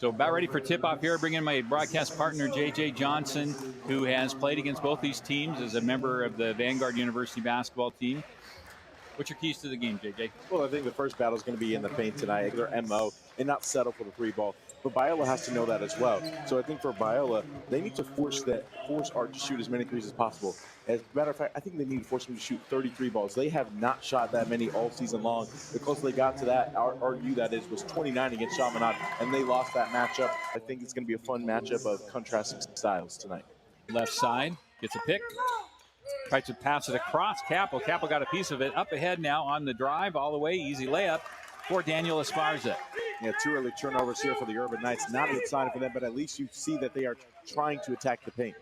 So about ready for tip-off here. Bring in my broadcast partner, J.J. Johnson, who has played against both these teams as a member of the Vanguard University basketball team. What's your keys to the game, J.J.? Well, I think the first battle is going to be in the paint tonight, their MO, and not settle for the three ball. But Biola has to know that as well. So I think for Biola, they need to force Art to shoot as many threes as possible. As a matter of fact, I think they need to force him to shoot 33 balls. They have not shot that many all season long. The closest they got to that, ArtU that is, was 29 against Chaminade, and they lost that matchup. I think it's going to be a fun matchup of contrasting styles tonight. Left side, gets a pick. Tries to pass it across Capel. Capel got a piece of it. Up ahead now on the drive, all the way. Easy layup for Daniel Esparza. Yeah, two early turnovers here for the Urban Knights. Not a good sign for them, but at least you see that they are trying to attack the paint.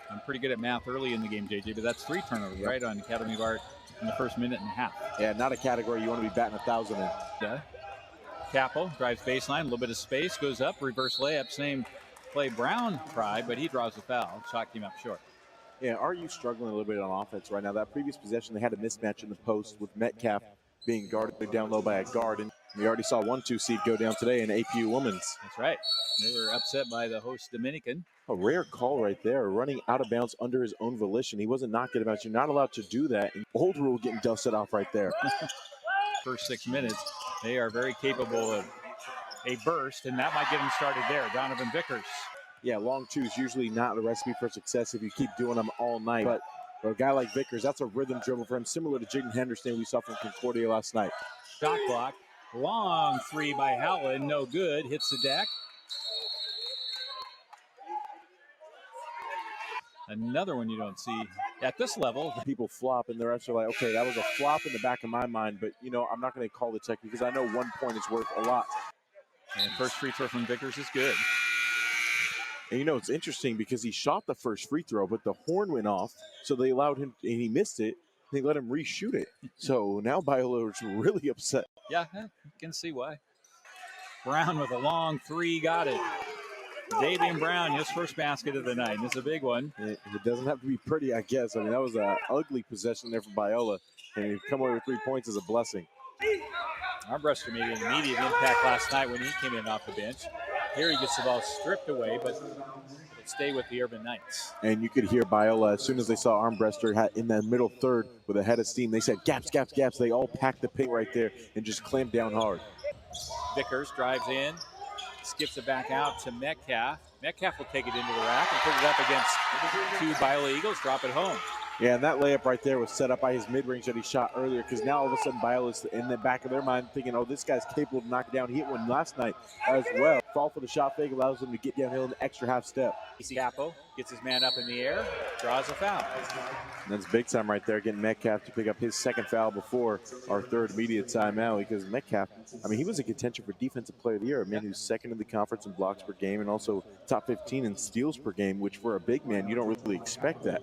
I'm pretty good at math early in the game, JJ, but that's 3 turnovers, right, on Academy of Art in the first minute and a half. Yeah, not a category you want to be batting 1,000 in. Yeah. Capel drives baseline, a little bit of space, goes up, reverse layup. Same play Brown tried, but he draws the foul. Shot came up short. Yeah, ArtU struggling a little bit on offense right now? That previous possession, they had a mismatch in the post with Metcalf being guarded down low by a guard. And we already saw 1-2 seed go down today in APU Women's. That's right. They were upset by the host Dominican. A rare call right there, running out of bounds under his own volition. He wasn't knocking about. You're not allowed to do that. And old rule getting dusted off right there. First 6 minutes, they are very capable of a burst, and that might get them started there. Donovan Vickers. Yeah, long two is usually not a recipe for success if you keep doing them all night. But for a guy like Vickers, that's a rhythm dribble for him, similar to Jaden Henderson we saw from Concordia last night. Shot clock. Long 3 by Howland. No good. Hits the deck. Another one you don't see at this level. People flop, and they're actually like, okay, that was a flop in the back of my mind, but, you know, I'm not going to call the check because I know 1 point is worth a lot. And first free throw from Vickers is good. And, you know, it's interesting because he shot the first free throw, but the horn went off, so they allowed him, and he missed it. They let him reshoot it. So now Biola is really upset. Yeah, you can see why. Brown with a long 3, got it. Davian Brown, his first basket of the night. It's a big one. It doesn't have to be pretty, I guess. I mean, that was an ugly possession there for Biola, and to come away with 3 points is a blessing. Armbruster made an immediate impact last night when he came in off the bench. Here he gets the ball stripped away, but it stayed with the Urban Knights. And you could hear Biola, as soon as they saw Armbruster in that middle third with a head of steam, they said, gaps, gaps, gaps. They all packed the paint right there and just clamped down hard. Vickers drives in, skips it back out to Metcalf. Metcalf will take it into the rack and put it up against 2 Biola Eagles, drop it home. Yeah, and that layup right there was set up by his mid-range that he shot earlier, because now all of a sudden Biola's in the back of their mind thinking, oh, this guy's capable of knocking down. He hit one last night as well. Fall for the shot fake allows him to get downhill an extra half step. Capo gets his man up in the air, draws a foul. And that's big time right there, getting Metcalf to pick up his second foul before our third immediate timeout, because Metcalf, I mean, he was a contention for Defensive Player of the Year, a man who's second in the conference in blocks per game and also top 15 in steals per game, which for a big man, you don't really expect that.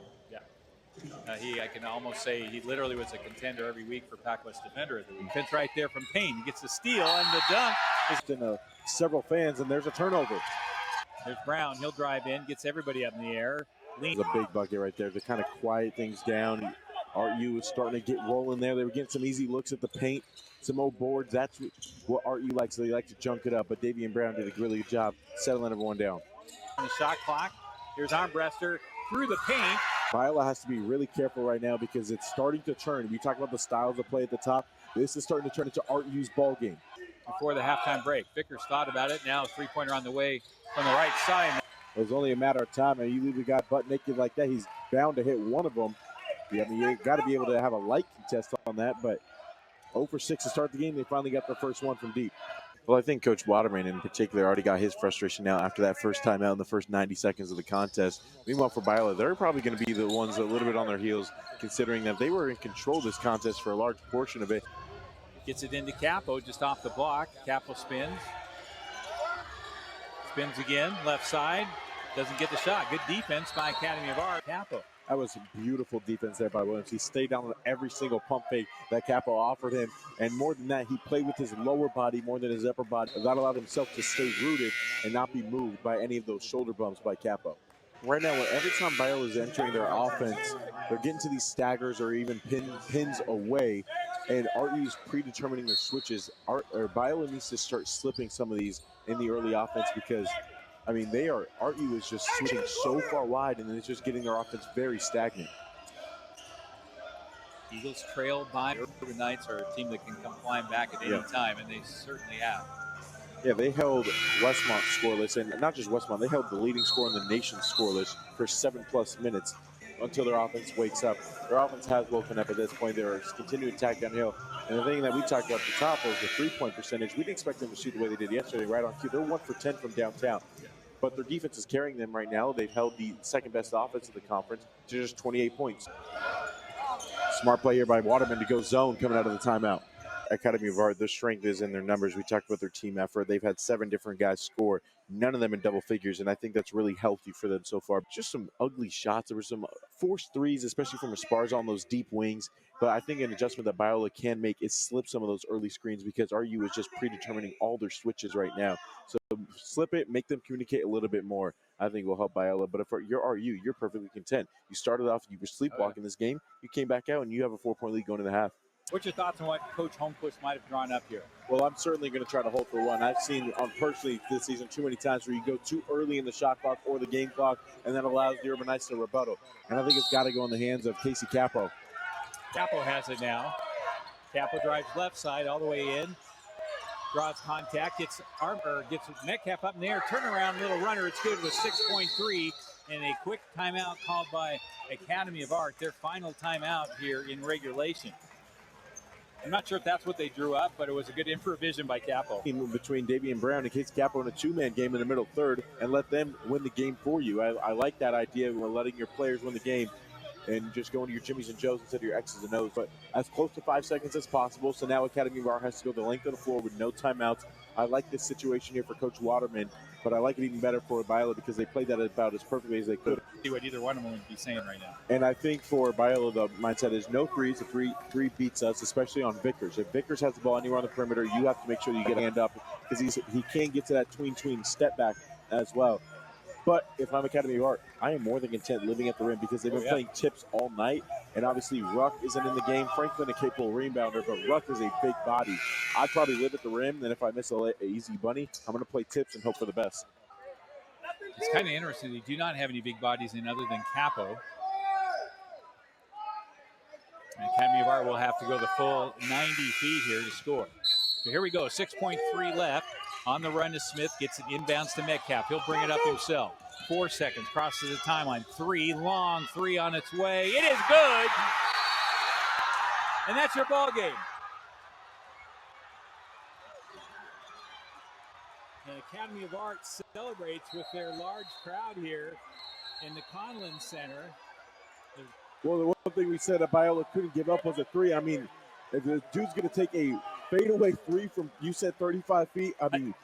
I can almost say he literally was a contender every week for PacWest Defender of the Week. Fence right there from Payne. He gets the steal and the dunk. It's been several fans, and there's a turnover. There's Brown. He'll drive in, gets everybody up in the air. It's a big bucket right there to kind of quiet things down. ArtU is starting to get rolling there. They were getting some easy looks at the paint, some old boards. That's what ArtU likes. They like to junk it up, but Davian Brown did a really good job settling everyone down. On the shot clock, here's Armbruster through the paint. Biola has to be really careful right now because it's starting to turn. We talk about the styles of play at the top. This is starting to turn into ArtU's ball game. Before the halftime break, Vickers thought about it. Now 3-pointer on the way from the right side. It was only a matter of time, and you leave a guy butt naked like that, he's bound to hit one of them. Yeah, I mean, you got to be able to have a light contest on that, but 0 for 6 to start the game. They finally got their first one from deep. Well, I think Coach Waterman in particular already got his frustration out after that first time out in the first 90 seconds of the contest. Meanwhile, for Biola, they're probably going to be the ones a little bit on their heels, considering that they were in control of this contest for a large portion of it. Gets it into Capo just off the block. Capo spins. Spins again, left side. Doesn't get the shot. Good defense by Academy of Art. Capo. That was beautiful defense there by Williams. He stayed down on every single pump fake that Capo offered him. And more than that, he played with his lower body more than his upper body. That allowed himself to stay rooted and not be moved by any of those shoulder bumps by Capo. Right now, every time Biola is entering their offense, they're getting to these staggers or even pins away. and ArtU's predetermining their switches. Biola needs to start slipping some of these in the early offense because, I mean, ArtU is just switching so far wide, and then it's just getting their offense very stagnant. Eagles trail by. Urban Knights are a team that can come flying back at any time, and they certainly have. Yeah, they held Westmont scoreless, and not just Westmont, they held the leading scorer in the nation scoreless for 7+ minutes until their offense wakes up. Their offense has woken up at this point. They're continuing to attack downhill. And the thing that we talked about at the top was the three-point percentage. We didn't expect them to shoot the way they did yesterday, right on cue. They're 1 for 10 from downtown. But their defense is carrying them right now. They've held the second-best offense of the conference to just 28 points. Smart play here by Waterman to go zone coming out of the timeout. Academy of Art, their strength is in their numbers. We talked about their team effort. They've had 7 different guys score, none of them in double figures, and I think that's really healthy for them so far. Just some ugly shots. There were some forced threes, especially from Esparza on those deep wings, but I think an adjustment that Biola can make is slip some of those early screens because RU is just predetermining all their switches right now. So slip it, make them communicate a little bit more. I think will help Biola. But if you're RU, you're perfectly content. You started off, you were sleepwalking this game, you came back out, and you have a 4-point lead going into the half. What's your thoughts on what Coach Holmquist might have drawn up here? Well, I'm certainly going to try to hold for one. I've seen personally this season too many times where you go too early in the shot clock or the game clock, and that allows the Urban Knights to rebuttal. And I think it's got to go in the hands of Casey Capo. Capo has it now. Capo drives left side all the way in. Draws contact, gets Metcalf up in the air, turnaround little runner. It's good with 6.3 and a quick timeout called by Academy of Art. Their final timeout here in regulation. I'm not sure if that's what they drew up, but it was a good improvisation by Capo. Move between Davian Brown and Casey Capo in a 2-man game in the middle third and let them win the game for you. I like that idea of letting your players win the game and just going to your Jimmys and Joes instead of your X's and O's. But as close to 5 seconds as possible. So now Academy of Art has to go the length of the floor with no timeouts. I like this situation here for Coach Waterman, but I like it even better for Biola because they played that about as perfectly as they could. See what either one of them would be saying right now. And I think for Biola, the mindset is no threes. A three beats us, especially on Vickers. If Vickers has the ball anywhere on the perimeter, you have to make sure that you get a hand up because he can get to that tween step back as well. But if I'm Academy of Art, I am more than content living at the rim because they've been playing tips all night. And obviously, Ruck isn't in the game. Franklin, a capable rebounder, but Ruck is a big body. I'd probably live at the rim. Then if I miss an easy bunny, I'm going to play tips and hope for the best. It's kind of interesting. They do not have any big bodies in other than Capo. And Academy of Art will have to go the full 90 feet here to score. So here we go. 6.3 left. On the run to Smith, gets it inbounds to Metcalf. He'll bring it up himself. 4 seconds, crosses the timeline. 3, long 3 on its way. It is good. And that's your ball game. The Academy of Art celebrates with their large crowd here in the Conlin Center. Well, the one thing we said that Biola couldn't give up was a 3. I mean, if the dude's going to take a fadeaway 3 from, you said 35 feet, I mean,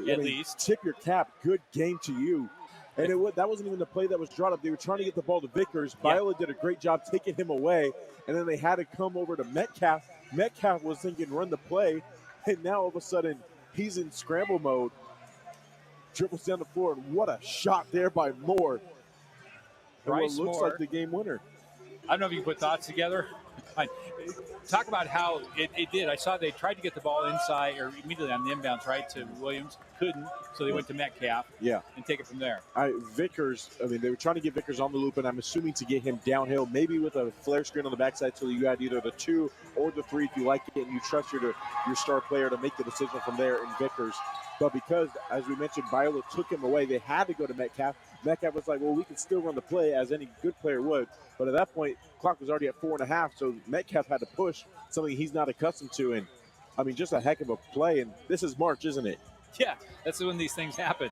at least. Tip your cap. Good game to you. And that wasn't even the play that was drawn up. They were trying to get the ball to Vickers. Biola did a great job taking him away, and then they had to come over to Metcalf. Metcalf was thinking run the play, and now all of a sudden he's in scramble mode. Dribbles down the floor, and what a shot there by Moore. And what looks like the game winner. I don't know if you can put thoughts together. Talk about how it did. I saw they tried to get the ball inside or immediately on the inbounds, right, to Williams. Couldn't, so they went to Metcalf and take it from there. Vickers, I mean, they were trying to get Vickers on the loop, and I'm assuming to get him downhill, maybe with a flare screen on the backside so you had either the 2 or the 3 if you like it and you trust your star player to make the decision from there in Vickers. But because, as we mentioned, Biola took him away, they had to go to Metcalf. Metcalf was like, well, we can still run the play as any good player would. But at that point, clock was already at 4.5, so Metcalf had to push, something he's not accustomed to. And, I mean, just a heck of a play. And this is March, isn't it? Yeah, that's when these things happen.